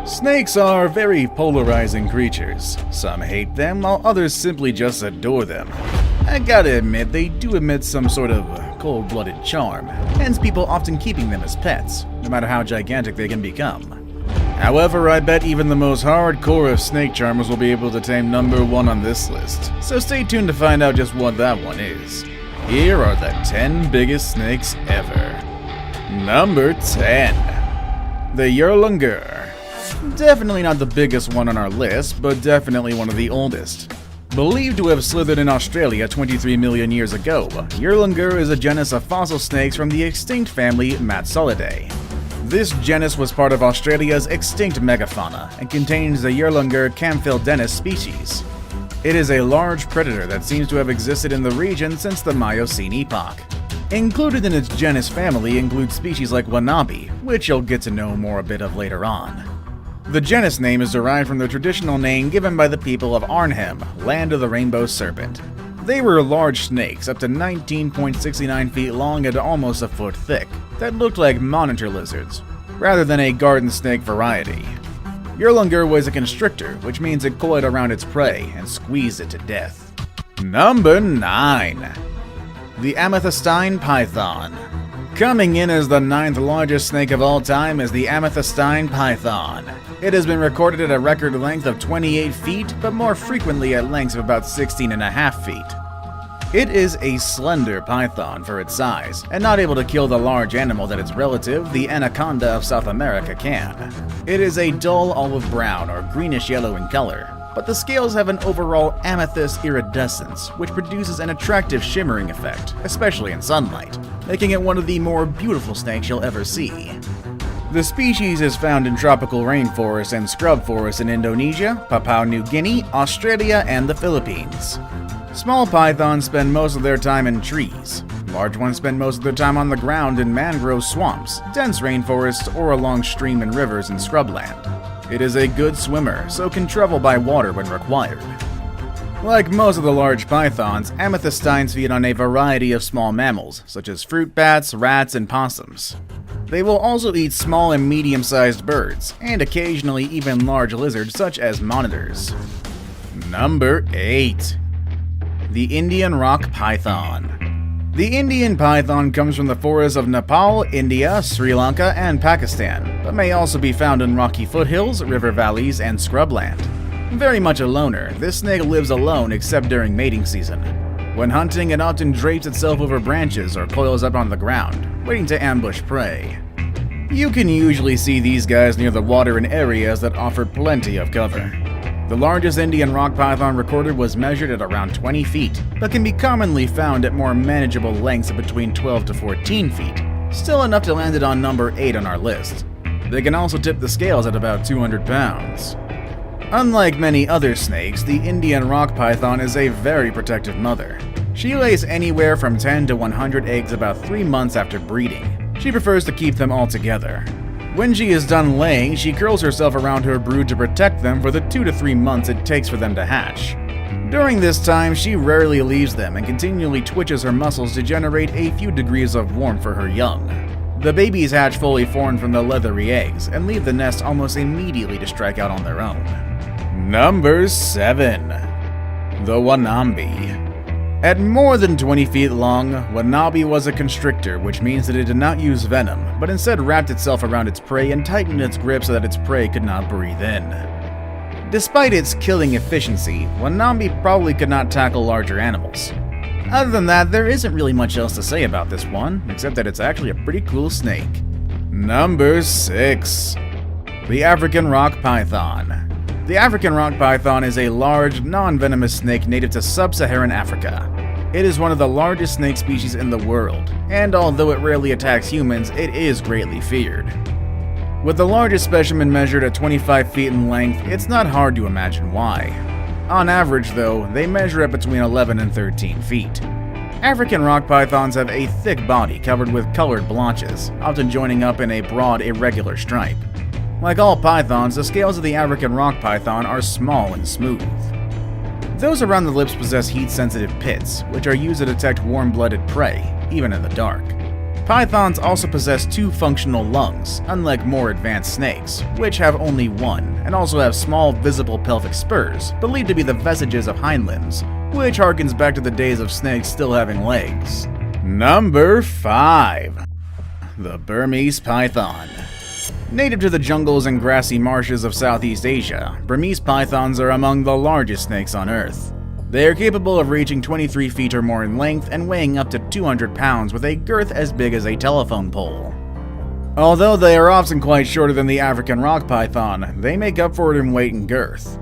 Snakes are very polarizing creatures. Some hate them, while others simply just adore them. I gotta admit, they do emit some sort of cold-blooded charm, hence people often keeping them as pets, no matter how gigantic they can become. However, I bet even the most hardcore of snake charmers will be able to tame number 1 on this list, so stay tuned to find out just what that one is. Here are the 10 biggest snakes ever. Number 10. The Yurlungur. Definitely not the biggest one on our list, but definitely one of the oldest. Believed to have slithered in Australia 23 million years ago, Yurlungur is a genus of fossil snakes from the extinct family Matsolidae. This genus was part of Australia's extinct megafauna and contains the Yurlungur camphilensis species. It is a large predator that seems to have existed in the region since the Miocene epoch. Included in its genus family include species like Wanabe, which you'll get to know more a bit of later on. The genus name is derived from the traditional name given by the people of Arnhem, land of the rainbow serpent. They were large snakes, up to 19.69 feet long and almost a foot thick, that looked like monitor lizards, rather than a garden snake variety. Yurlungur was a constrictor, which means it coiled around its prey and squeezed it to death. Number 9. The amethystine python. Coming in as the 9th largest snake of all time is the amethystine python. It has been recorded at a record length of 28 feet, but more frequently at lengths of about 16.5 feet. It is a slender python for its size, and not able to kill the large animal that its relative, the anaconda of South America, can. It is a dull olive brown or greenish-yellow in color, but the scales have an overall amethyst iridescence, which produces an attractive shimmering effect, especially in sunlight, making it one of the more beautiful snakes you'll ever see. The species is found in tropical rainforests and scrub forests in Indonesia, Papua New Guinea, Australia, and the Philippines. Small pythons spend most of their time in trees. Large ones spend most of their time on the ground in mangrove swamps, dense rainforests, or along stream and rivers in scrubland. It is a good swimmer, so can travel by water when required. Like most of the large pythons, amethystines feed on a variety of small mammals, such as fruit bats, rats, and possums. They will also eat small and medium-sized birds, and occasionally even large lizards such as monitors. Number 8. The Indian rock python. The Indian python comes from the forests of Nepal, India, Sri Lanka, and Pakistan, but may also be found in rocky foothills, river valleys, and scrubland. Very much a loner, this snake lives alone except during mating season. When hunting, it often drapes itself over branches or coils up on the ground, waiting to ambush prey. You can usually see these guys near the water in areas that offer plenty of cover. The largest Indian rock python recorded was measured at around 20 feet, but can be commonly found at more manageable lengths of between 12 to 14 feet, still enough to land it on number 8 on our list. They can also tip the scales at about 200 pounds. Unlike many other snakes, the Indian rock python is a very protective mother. She lays anywhere from 10 to 100 eggs about 3 months after breeding. She prefers to keep them all together. When she is done laying, she curls herself around her brood to protect them for the 2 to 3 months it takes for them to hatch. During this time, she rarely leaves them and continually twitches her muscles to generate a few degrees of warmth for her young. The babies hatch fully formed from the leathery eggs and leave the nest almost immediately to strike out on their own. Number 7. The Wanabe. At more than 20 feet long, Wanabe was a constrictor, which means that it did not use venom, but instead wrapped itself around its prey and tightened its grip so that its prey could not breathe in. Despite its killing efficiency, Wanabe probably could not tackle larger animals. Other than that, there isn't really much else to say about this one, except that it's actually a pretty cool snake. Number 6. The African rock python. The African rock python is a large, non-venomous snake native to sub-Saharan Africa. It is one of the largest snake species in the world, and although it rarely attacks humans, it is greatly feared. With the largest specimen measured at 25 feet in length, it's not hard to imagine why. On average, though, they measure at between 11 and 13 feet. African rock pythons have a thick body covered with colored blotches, often joining up in a broad, irregular stripe. Like all pythons, the scales of the African rock python are small and smooth. Those around the lips possess heat-sensitive pits, which are used to detect warm-blooded prey, even in the dark. Pythons also possess 2 functional lungs, unlike more advanced snakes, which have only 1, and also have small visible pelvic spurs, believed to be the vestiges of hind limbs, which harkens back to the days of snakes still having legs. Number 5. The Burmese Python. Native to the jungles and grassy marshes of Southeast Asia, Burmese pythons are among the largest snakes on Earth. They are capable of reaching 23 feet or more in length and weighing up to 200 pounds with a girth as big as a telephone pole. Although they are often quite shorter than the African rock python, they make up for it in weight and girth.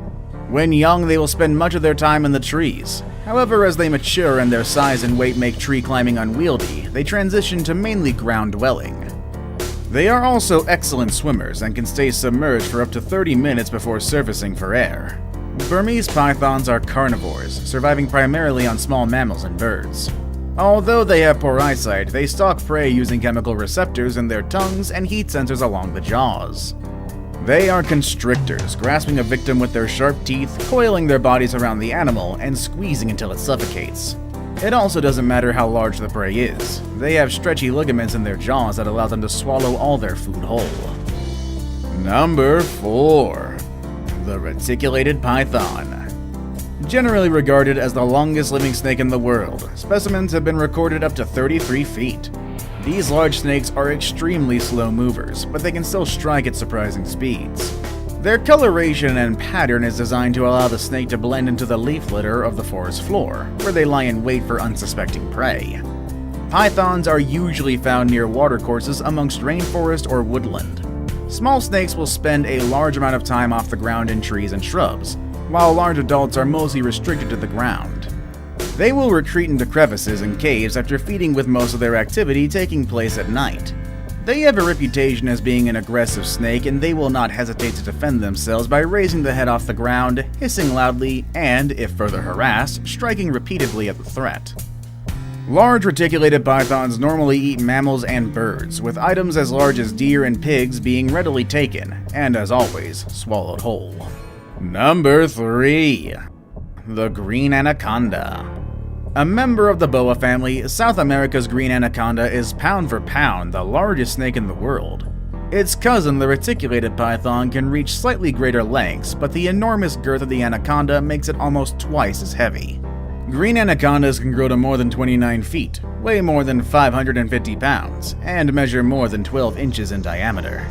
When young, they will spend much of their time in the trees. However, as they mature and their size and weight make tree climbing unwieldy, they transition to mainly ground dwelling. They are also excellent swimmers and can stay submerged for up to 30 minutes before surfacing for air. Burmese pythons are carnivores, surviving primarily on small mammals and birds. Although they have poor eyesight, they stalk prey using chemical receptors in their tongues and heat sensors along the jaws. They are constrictors, grasping a victim with their sharp teeth, coiling their bodies around the animal, and squeezing until it suffocates. It also doesn't matter how large the prey is. They have stretchy ligaments in their jaws that allow them to swallow all their food whole. Number 4. The Reticulated Python. Generally regarded as the longest living snake in the world, specimens have been recorded up to 33 feet. These large snakes are extremely slow movers, but they can still strike at surprising speeds. Their coloration and pattern is designed to allow the snake to blend into the leaf litter of the forest floor, where they lie in wait for unsuspecting prey. Pythons are usually found near watercourses amongst rainforest or woodland. Small snakes will spend a large amount of time off the ground in trees and shrubs, while large adults are mostly restricted to the ground. They will retreat into crevices and caves after feeding, with most of their activity taking place at night. They have a reputation as being an aggressive snake, and they will not hesitate to defend themselves by raising the head off the ground, hissing loudly, and, if further harassed, striking repeatedly at the threat. Large reticulated pythons normally eat mammals and birds, with items as large as deer and pigs being readily taken, and as always, swallowed whole. Number 3. The Green Anaconda. A member of the boa family, South America's green anaconda is pound for pound the largest snake in the world. Its cousin, the reticulated python, can reach slightly greater lengths, but the enormous girth of the anaconda makes it almost twice as heavy. Green anacondas can grow to more than 29 feet, weigh more than 550 pounds, and measure more than 12 inches in diameter.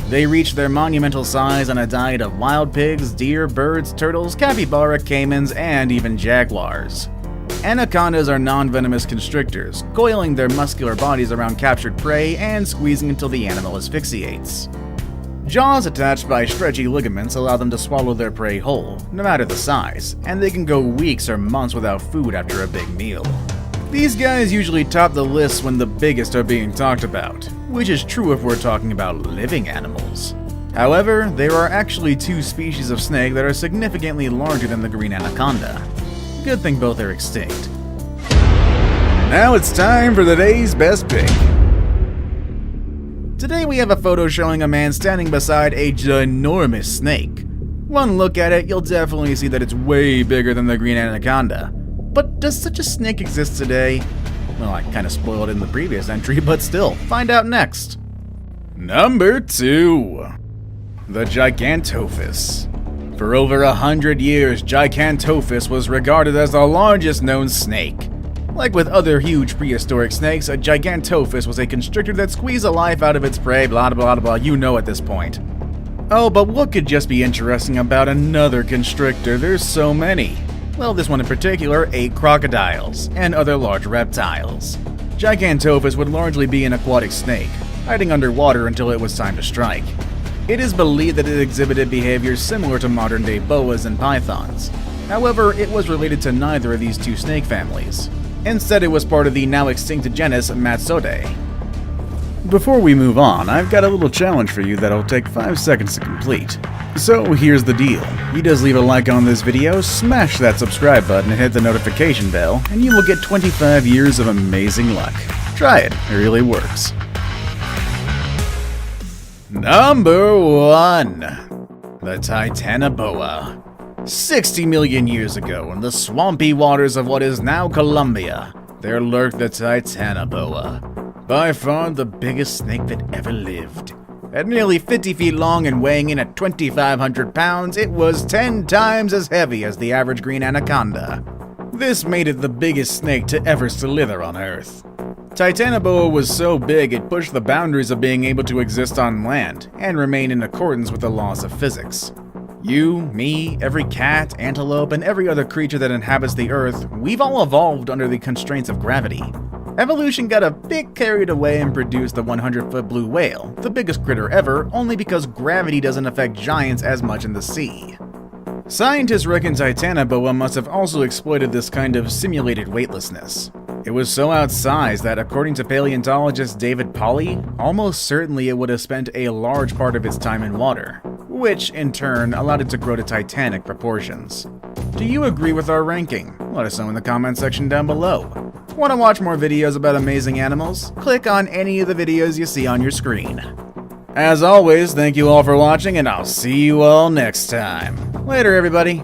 They reach their monumental size on a diet of wild pigs, deer, birds, turtles, capybara, caimans, and even jaguars. Anacondas are non-venomous constrictors, coiling their muscular bodies around captured prey and squeezing until the animal asphyxiates. Jaws attached by stretchy ligaments allow them to swallow their prey whole, no matter the size, and they can go weeks or months without food after a big meal. These guys usually top the lists when the biggest are being talked about, which is true if we're talking about living animals. However, there are actually 2 species of snake that are significantly larger than the green anaconda. Good thing both are extinct. Now it's time for the day's best pick. Today we have a photo showing a man standing beside a ginormous snake. One look at it, you'll definitely see that it's way bigger than the green anaconda. But does such a snake exist today? Well, I kinda spoiled it in the previous entry, but still, find out next. Number 2. The Gigantophis. For over 100 years, Gigantophis was regarded as the largest known snake. Like with other huge prehistoric snakes, a Gigantophis was a constrictor that squeezed the life out of its prey, blah blah blah, you know at this point. Oh, but what could just be interesting about another constrictor? There's so many. Well, this one in particular ate crocodiles and other large reptiles. Gigantophis would largely be an aquatic snake, hiding underwater until it was time to strike. It is believed that it exhibited behaviors similar to modern-day boas and pythons. However, it was related to neither of these 2 snake families. Instead, it was part of the now extinct genus Matsodae. Before we move on, I've got a little challenge for you that'll take 5 seconds to complete. So here's the deal. You just leave a like on this video, smash that subscribe button and hit the notification bell, and you will get 25 years of amazing luck. Try it really works. Number 1. The Titanoboa. 60 million years ago, in the swampy waters of what is now Colombia, there lurked the Titanoboa. By far the biggest snake that ever lived. At nearly 50 feet long and weighing in at 2,500 pounds, it was 10 times as heavy as the average green anaconda. This made it the biggest snake to ever slither on Earth. Titanoboa was so big it pushed the boundaries of being able to exist on land and remain in accordance with the laws of physics. You, me, every cat, antelope, and every other creature that inhabits the Earth, we've all evolved under the constraints of gravity. Evolution got a bit carried away and produced the 100-foot blue whale, the biggest critter ever, only because gravity doesn't affect giants as much in the sea. Scientists reckon Titanoboa must have also exploited this kind of simulated weightlessness. It was so outsized that, according to paleontologist David Polly, almost certainly it would have spent a large part of its time in water, which, in turn, allowed it to grow to titanic proportions. Do you agree with our ranking? Let us know in the comment section down below. Want to watch more videos about amazing animals? Click on any of the videos you see on your screen. As always, thank you all for watching, and I'll see you all next time. Later, everybody.